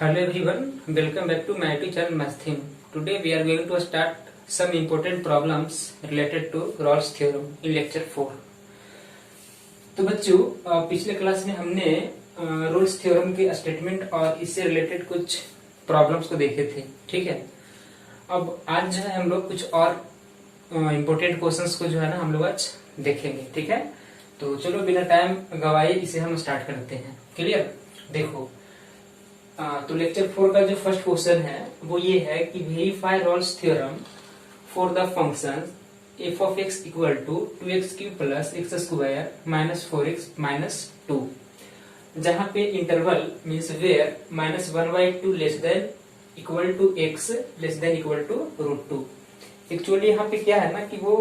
Hello everyone, welcome back to my YouTube channel Math Theme. Today we are going to start some important problems related to Rolle's theorem in lecture 4. तो बच्चों पिछले class में हमने Rolle's theorem के statement और इससे related कुछ problems को देखे थे, ठीक है। अब आज जो है हम लोग कुछ और इम्पोर्टेंट क्वेश्चंस को जो है ना हम लोग आज देखेंगे, ठीक है। तो चलो बिना टाइम गवाए इसे हम स्टार्ट करते हैं। क्लियर? देखो तो लेक्चर 4 का जो फर्स्ट क्वेश्चन है वो ये है कि verify Rolle's theorem for the function f of x equal to 2x cube plus x square minus 4x minus 2, जहां पे interval means where minus 1/2 less than equal to x less than equal to √2। Actually यहाँ पे क्या है ना कि वो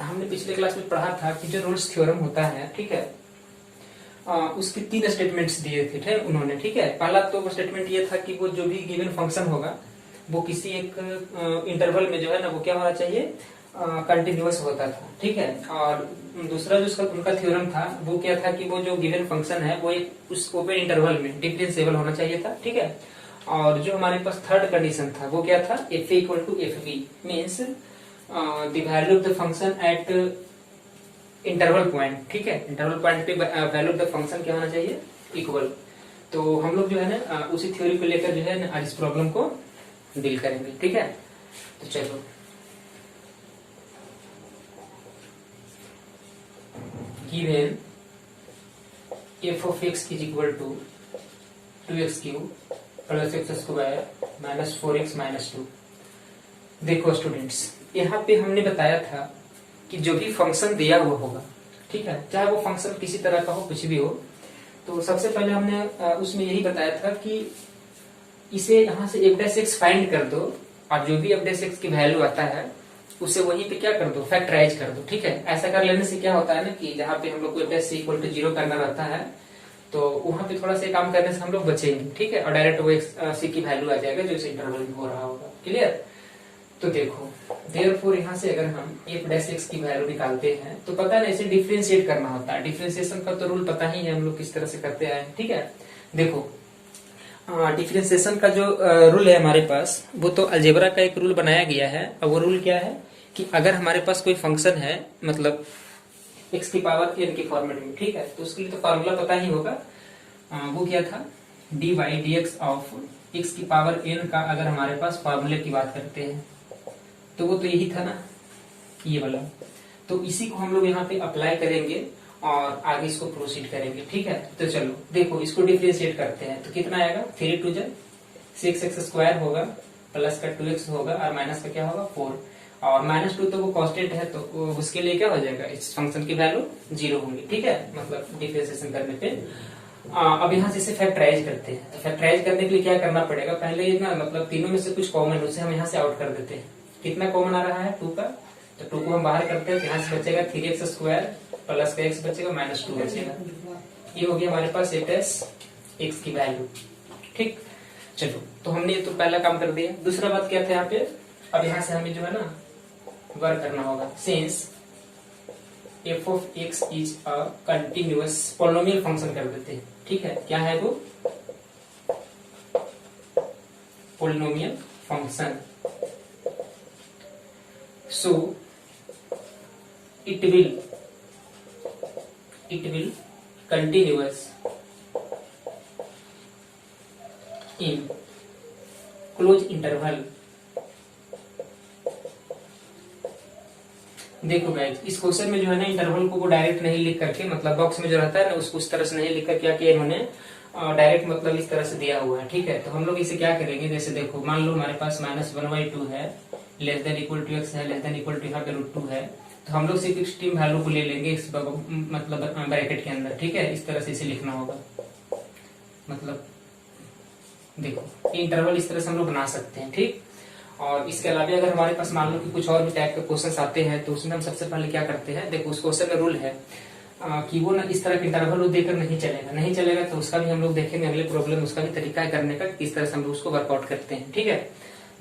हमने पिछले क्लास में पढ़ा था कि जो रोल्स थ्योरम होता है, ठीक है, उसके 3 स्टेटमेंट्स दिए थे उन्होंने, ठीक है। पहला तो स्टेटमेंट ये था कि वो जो भी गिवन फंक्शन होगा वो किसी एक इंटरवल में जो है ना वो क्या होना चाहिए, कंटिन्यूअस होता था, ठीक है। और दूसरा जो उसका उनका थ्योरम था वो क्या था कि वो जो गिवन फंक्शन है वो एक उस ओपन इंटरवल में डिफरेंशिएबल होना चाहिए था, ठीक है। और जो हमारे पास थर्ड कंडीशन था वो क्या था, F A equal to F B means the value of the function at interval point, ठीक है। इंटरवल पॉइंट पे वैल्यू ऑफ द फंक्शन क्या होना चाहिए, इक्वल। तो हम लोग जो है ना उसी थ्योरी को लेकर जो है ना आज इस प्रॉब्लम को डील करेंगे, ठीक है। तो चलो given f of x is equal to 2x cube plus x square minus 4x minus 2। देखो स्टूडेंट्स, यहाँ पे हमने बताया था कि जो भी फंक्शन दिया हुआ होगा, ठीक है, चाहे वो फंक्शन किसी तरह का हो, कुछ भी हो, तो सबसे पहले हमने उसमें यही बताया था कि इसे यहाँ से f' फाइंड कर दो और जो भी f' की वैल्यू आता है उसे वहीं पे क्या कर दो, फैक्टराइज कर दो, ठीक है। ऐसा कर लेने से क्या होता है ना कि जहाँ पे हम लोग को f' इक्वल टू 0 करना रहता है तो वहां पे थोड़ा सा काम करने से हम लोग बचेंगे, ठीक है, और डायरेक्ट वो c की वैल्यू आ जाएगा जो इस इंटरवल में हो रहा होगा। क्लियर? तो देखो देयरफॉर यहाँ से अगर हम f' की वैल्यू निकालते हैं तो पता है ना इसे डिफरेंशिएट करना होता है। डिफरेंशिएशन का तो रूल पता ही है, हम लोग किस तरह से करते आए, ठीक है। देखो डिफरेंशिएशन का जो रूल है हमारे पास वो तो अलजेब्रा का एक रूल बनाया गया है। अब वो रूल क्या है कि अगर हमारे पास कोई फंक्शन है मतलब x की पावर n के फॉर्मेट में, ठीक है, तो उसके लिए तो फॉर्मूला पता ही होगा। वो क्या था, dy dx ऑफ x की पावर n का अगर हमारे पास फॉर्मूले की बात करते हैं तो वो तो यही था ना, ये वाला। तो इसी को हम लोग यहाँ पे अप्लाई करेंगे और आगे इसको प्रोसीड करेंगे, ठीक है। तो चलो देखो इसको डिफरेंशिएट करते हैं तो कितना आएगा, 3 2 6x स्क्वायर होगा प्लस का 2x होगा और माइनस का क्या होगा 4, और माइनस 2 तो वो कांस्टेंट है तो उसके लिए क्या हो जाएगा, इस फंक्शन की वैल्यू 0 होगी, ठीक है, मतलब डिफरेंशिएशन करने पे। अब यहाँ से इसे फैक्टराइज करते हैं। तो फैक्टराइज करने के लिए क्या करना पड़ेगा, पहले ना मतलब तीनों में से कुछ कॉमन उसे हम यहाँ से आउट कर देते हैं। कितना कॉमन आ रहा है, 2 का, तो 2 को हम बाहर करते हैं तो यहाँ से बचेगा 3x स्क्वायर प्लस का x बचेगा माइनस 2 बचेगा। ये हो गया हमारे पास f' की वैल्यू, ठीक। चलो तो हमने तो पहला काम कर दिया। दूसरा बात क्या था यहाँ पे, अब यहाँ से हमें जो है ना वर्क करना होगा। Since f of x is a continuous polynomial function कर देते हैं, ठीक है। क्या है वो, polynomial function. So it will continuous in closed interval। देखो गाइस इस क्वेश्चन में जो है ना इंटरवल को डायरेक्ट नहीं लिख करके, मतलब बॉक्स में जो रहता है ना उसको उस तरह से नहीं लिख कर क्या किया इन्होंने, डायरेक्ट मतलब इस तरह से दिया हुआ है, ठीक है। तो हम लोग इसे क्या करेंगे, जैसे देखो मान लो हमारे पास माइनस 1/2 है, less than equal to x है, लेस देन इक्वल टू यहाँ पे √2 है, तो हम लोग सिर्फ एक्सट्रीम वैल्यू को ले लेंगे इस मतलब ब्रैकेट के अंदर, ठीक है। इस तरह से इसे लिखना होगा, मतलब देखो इंटरवल इस तरह से हम लोग बना सकते हैं, ठीक। और इसके अलावा अगर हमारे पास मान लो कि कुछ और भी टाइप के क्वेश्चंस आते हैं तो उसमें हम सबसे पहले क्या करते हैं, देखो उस क्वेश्चन में रूल है कि वो ना इस तरह के इंटरवल देकर नहीं चलेगा तो उसका भी हम लोग देखेंगे अगले प्रॉब्लम, उसका भी तरीका है करने का, किस तरह से हम लोग उसको वर्कआउट करते हैं, ठीक है।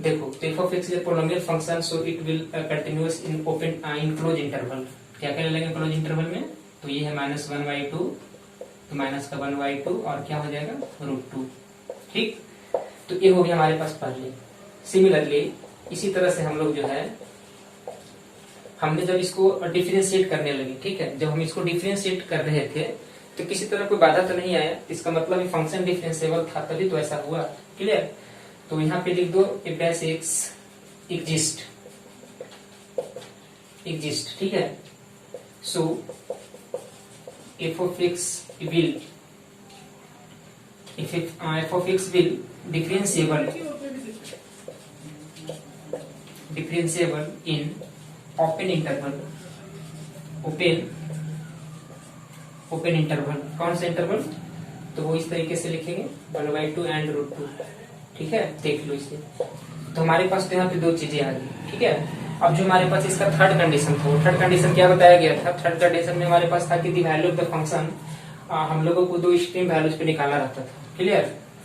देखो f of x is a polynomial function so it will continuous in open in closed interval। क्या क्या लेंगे क्लोज इंटरवल में, तो ये है -1/2 तो माइनस का 1/2 और क्या हो जाएगा √2, ठीक। तो ये हो गया हमारे पास पहले। सिमिलरली इसी तरह से हम लोग जो है, हमने जब इसको डिफरेंशिएट करने लगे, ठीक है, जब हम इसको डिफरेंशिएट कर रहे थे तो किसी तरह कोई बाधा तो नहीं आया, इसका मतलब फंक्शन डिफरेंशिएबल था तभी तो ऐसा हुआ। क्लियर? तो यहाँ पे लिख दो f डैश x एग्जिस्ट, ठीक है। सो f of x will differentiable in open interval। कौन सा इंटरवल? तो वो इस तरीके से लिखेंगे 1/2 एंड √2, ठीक है। देख लो इसे। तो हमारे पास तो यहाँ पे दो चीजें आ गई, ठीक है। अब जो हमारे पास इसका थर्ड कंडीशन था, वो थर्ड कंडीशन क्या बताया गया था? थर्ड कंडीशन में हमारे पास था कि the value of the function, हम लोगों को दो एक्सट्रीम वैल्यूज पे निकालना रहता था। क्लियर?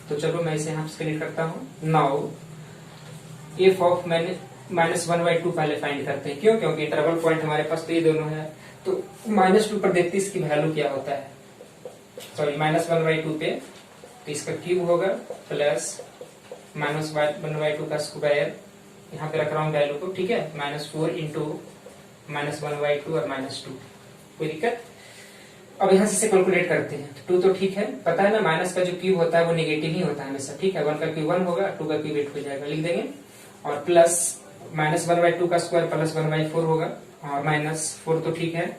तो चलो मैं इसे यहाँ स्क्रीन करता हूँ। नाउ एफ ऑफ -1/2 पहले फाइंड करते हैं। क्यों? क्योंकि इंटरवल पॉइंट हमारे पास तो ये दोनों है। तो -2 पर देखते इसकी वैल्यू क्या होता है। सॉरी, -1/2 पे तो इसका क्यूब होगा प्लस -1/2 का स्क्वायर, यहाँ पे रख रहा हूँ वैल्यू को, ठीक है। -4 इंटू -1/2 और -2। कोई दिक्कत? अब यहाँ से कैलकुलेट करते हैं। 2 तो ठीक है, पता है ना, माइनस का जो क्यूब होता है वो नेगेटिव ही होता है हमेशा, ठीक है। 1 का क्यूब 1 होगा, 2 का क्यूब 8 हो जाएगा, लिख देंगे। और प्लस -1/2 का स्क्वायर प्लस 1/4 होगा, और -4 तो ठीक है,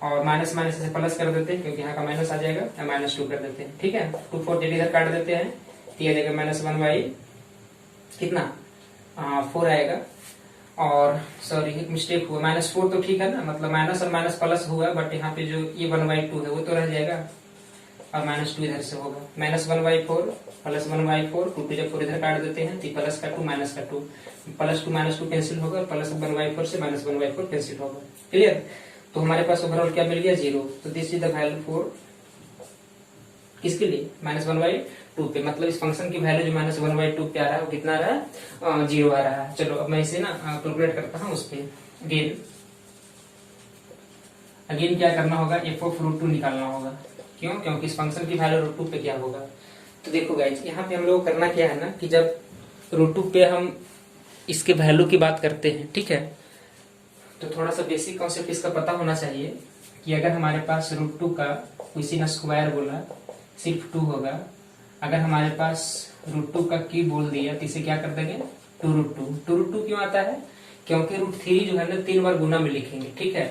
और माइनस माइनस से प्लस कर देते हैं क्योंकि यहाँ का माइनस आ जाएगा, या -2 कर देते हैं, ठीक है। 2 4 जेड इधर काट देते हैं, तो ये जाएगा -1 कितना 4 आएगा। और सॉरी एक मिस्टेक हुआ, -4 तो ठीक है ना, मतलब माइनस और माइनस प्लस हुआ, बट यहाँ पे जो ये 1/2 है वो तो रह जाएगा, और -2 इधर से होगा। -1/4 प्लस 1/4, 2 जब 4 इधर काट देते हैं तो प्लस का 2 माइनस का 2, प्लस 2 -2 कैंसिल होगा, और प्लस 1/4 से -1/4 कैंसिल होगा। क्लियर? तो हमारे पास ओवरऑल क्या मिल गया? 0। तो this is the value for किसके लिए? -1/2 पे। मतलब इस फंक्शन की वैल्यू जो -1/2 पे आ रहा है वो कितना आ रहा है? 0 आ रहा है। चलो अब मैं इसे ना कैलकुलेट करता हूँ उस पे। अगेन क्या करना होगा? f ऑफ √2 निकालना होगा। क्यों? क्योंकि इस फंक्शन की वैल्यू √2 पे क्या होगा। तो देखो गाइज, यहाँ पे हम लोग करना क्या है ना, कि जब √2 पे हम इसके वैल्यू की बात करते हैं, ठीक है, तो थोड़ा सा बेसिक कॉन्सेप्ट इसका पता होना चाहिए कि अगर हमारे पास √2 का किसी ने स्क्वायर बोला सिर्फ 2 होगा, अगर हमारे पास √2 का क्यूब बोल दिया तो इसे क्या कर देंगे? 2√2। 2√2 क्यों आता है? क्योंकि √3 जो है ना 3 बार गुना में लिखेंगे, ठीक है।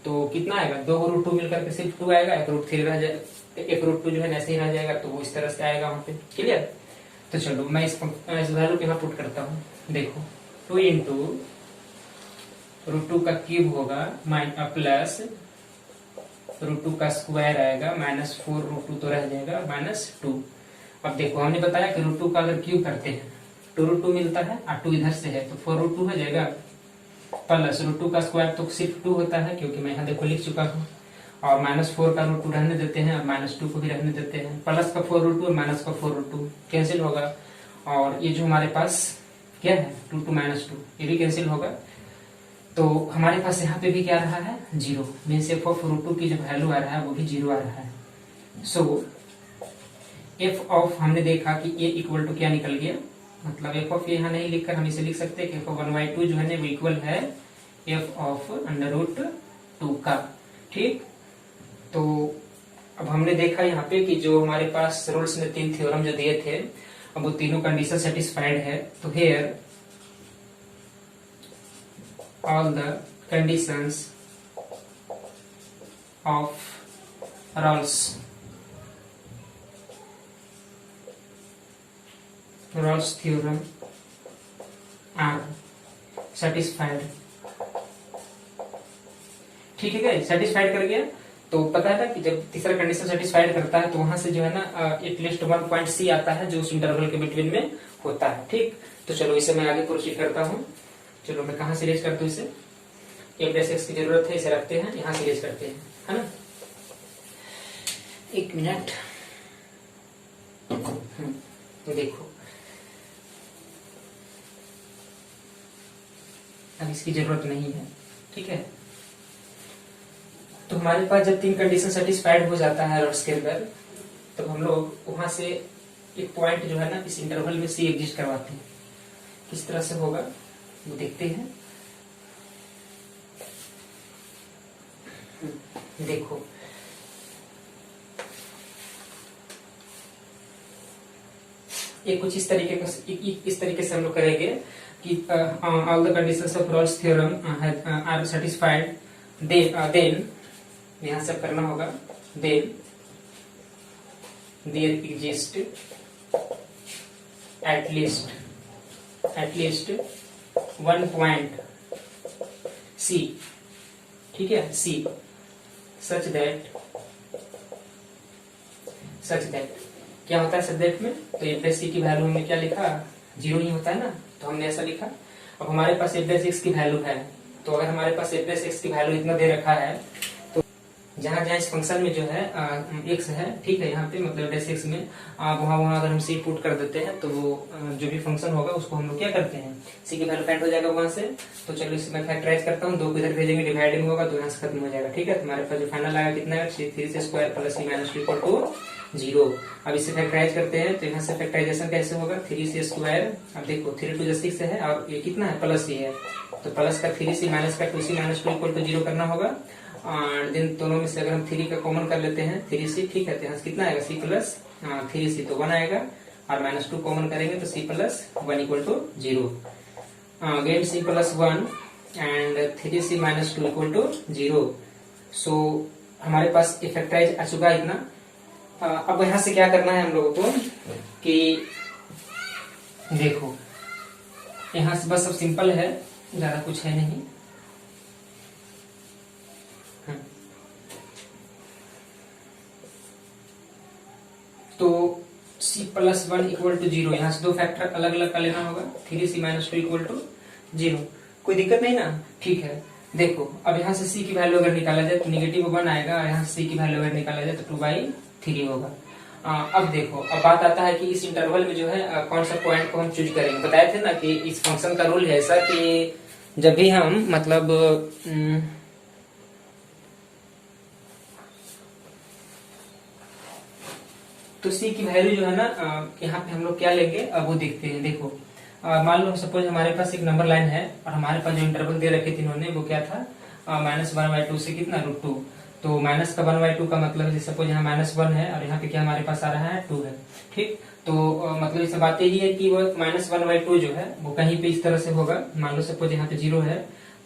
तो कितना आएगा? 2 √2 मिलकर के सिर्फ 2 आएगा, एक √3 रह जाएगा, एक √2 जो है ऐसे ही रह जाएगा, तो वो इस तरह से आएगा वहां पे। क्लियर? तो चलो मैं इस वैल्यू को यहाँ पुट करता हूँ। देखो 2 इंटू √2 का क्यूब होगा प्लस √2 का स्क्वायर आएगा, -4 √2 तो रह जाएगा, -2। अब देखो हमने बताया कि √2 का अगर क्यूब करते हैं 2 √2 मिलता है, और 2 इधर से है तो 4 √2 हो जाएगा, प्लस √2 का स्क्वायर तो सिर्फ 2 होता है क्योंकि मैं यहाँ देखो लिख चुका हूँ, और -4 का √2 रहने देते हैं, और -2 को भी रहने देते हैं, प्लस का 4 √2 और माइनस का 4 √2 कैंसिल होगा, और ये जो हमारे पास क्या है 2 2 -2 ये भी कैंसिल होगा। तो हमारे पास यहाँ पे भी क्या रहा है? 0। मीन्स f ऑफ √2 की जो वैल्यू आ रहा है वो भी 0 आ रहा है। सो f ऑफ हमने देखा कि a इक्वल टू क्या निकल गया, मतलब f ऑफ यहाँ नहीं लिखकर हम इसे लिख सकते हैं कि f ऑफ 1/2 जो है ना वो इक्वल है f ऑफ √2 का। ठीक, तो अब हमने देखा यहाँ पे कि जो हमारे पास रोल्स ने 3 थ्योरम जो दिए थे, अब वो तीनों कंडीशन सेटिस्फाइड है। तो here all the conditions of Rolle's theorem are satisfied। ठीक है क्या? सेटिस्फाइड कर गया। तो पता है ना कि जब तीसरा कंडीशन सेटिस्फाइड करता है तो वहां से जो है ना एटलीस्ट 1 पॉइंट सी आता है जो उस इंटरवल के बिटवीन में होता है। ठीक, तो चलो इसे मैं आगे प्रोसीड करता हूँ। चलो मैं कहाँ से रेज करता हूँ इसे, f' की जरूरत है, इसे रखते हैं, यहाँ से रेज करते हैं, है ना। 1 मिनट, देखो अब इसकी जरूरत नहीं है। ठीक है, तो हमारे पास जब 3 कंडीशन सेटिस्फाइड हो जाता है रोल्स के अंदर, तो हम लोग वहां से एक पॉइंट जो है ना इस इंटरवल में सी एग्जिस्ट करवाते हैं। किस तरह से होगा वो देखते हैं। देखो ये कुछ इस तरीके से हम लोग करेंगे कि all the conditions of Rolle's theorem are satisfied, then यहां से करना होगा, then there exist at least one point C, ठीक है, सी सच दैट क्या होता है सब्जेक्ट में, तो एफ डैश सी की वैल्यू हमने क्या लिखा, 0 ही होता है ना, तो हमने ऐसा लिखा। अब हमारे पास एफ डैश एक्स की वैल्यू है, तो अगर हमारे पास एफ डैश एक्स की वैल्यू इतना दे रखा है, तो जहां जहां इस फंक्शन में जो है एक्स है, ठीक है, यहाँ पे मतलब एफ डैश एक्स में वहां अगर हम सी पुट कर देते हैं तो वो जो भी फंक्शन होगा उसको हम लोग क्या करते हैं, सी की वैल्यू फाइंड हो जाएगा वहां से। तो चलो इसे मैं फैक्टराइज करता हूँ, 2 को इधर भेजेंगे, डिवाइडिंग होगा, 2 यहाँ से खत्म हो जाएगा, ठीक है। हमारे पास जो फाइनल आएगा कितना है, 3 square plus C minus 2 equal to 0। अब इसे फैक्टराइज करते हैं, तो यहाँ से फैक्टराइजेशन कैसे होगा, 3c स्क्वायर, अब देखो 3 2 6 है और ये कितना है, प्लस ही है, तो प्लस का 3c माइनस का 2c माइनस 2 इक्वल टू 0 करना होगा। और दिन दोनों में से अगर हम 3 का कॉमन कर लेते हैं, 3c, ठीक है, तो यहाँ से कितना आएगा, c प्लस 3c, तो 1 आएगा, और माइनस 2 कॉमन करेंगे तो c plus 1 equal to 0। Again c plus 1 and 3c minus 2 equal to 0। So हमारे पास फैक्टराइज आ चुका है इतना। अब यहां से क्या करना है हम लोगों को कि देखो यहां से बस अब सिंपल है, ज्यादा कुछ है नहीं। तो c प्लस 1 इक्वल टू 0, यहाँ से 2 फैक्टर अलग अलग का लेना होगा, 3c माइनस 2 इक्वल टू 0, कोई दिक्कत नहीं ना, ठीक है। देखो अब यहाँ से c की वैल्यू अगर निकाला जाए तो निगेटिव 1 आएगा, यहाँ से c की वैल्यू अगर निकाला जाए तो 2/3 होगा। अब देखो, अब बात आता है कि इस इंटरवल में जो है कौन सा पॉइंट को हम चूज करेंगे। बताए थे ना कि इस फंक्शन का रूल है ऐसा कि जब भी हम मतलब तो c की वैल्यू जो है ना यहाँ पे हम लोग क्या लेंगे, अब वो देखते हैं। देखो मान लो सपोज हमारे पास एक नंबर लाइन है और हमारे पास जो इंटरवल दे रखे थे इन्होंने वो क्या था, -1/2 से कितना, √2। तो माइनस का 1/2 का मतलब है, सपोज यहाँ -1 है और यहाँ पे क्या हमारे पास आ रहा है, 2 है, ठीक। तो मतलब इस बात यही है कि वो -1/2 जो है वो कहीं पे इस तरह से होगा। मान लो सपोज यहाँ पे 0 है,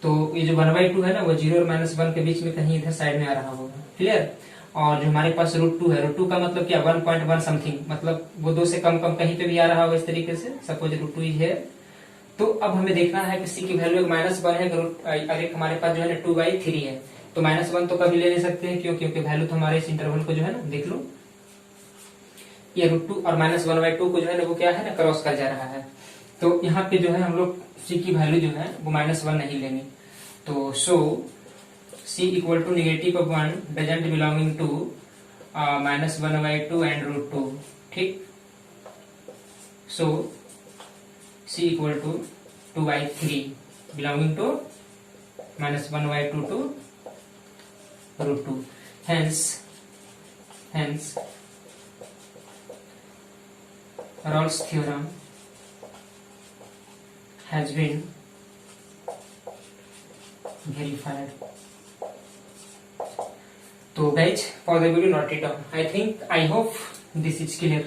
तो ये जो 1/2 है ना वो 0 और -1 के बीच में कहीं इधर साइड में आ रहा होगा, क्लियर। और जो हमारे पास √2 है, √2 का मतलब क्या, 1.1 समथिंग, मतलब वो 2 से कम कहीं पे भी आ रहा होगा इस तरीके से, सपोज √2 है। तो अब हमें देखना है कि c की वैल्यू -1 है, अरे हमारे पास जो है ना 2/3 है, तो -1 तो कभी ले नहीं सकते हैं, क्यों, क्योंकि वैल्यू तो हमारे इस इंटरवल को जो है ना, देख लो ये √2 और -1/2 को जो है ना वो क्या है ना, क्रॉस कर जा रहा है। तो यहाँ पे जो है हम लोग c की वैल्यू जो है वो -1 नहीं लेंगे। तो so c equal to -1 doesn't belonging to -1/2 and √2, ठीक। So c equal to 2/3 belonging to -1/2 to √2। hence Rolle's theorem has been verified. So guys, for the video, note it down. I hope this is clear.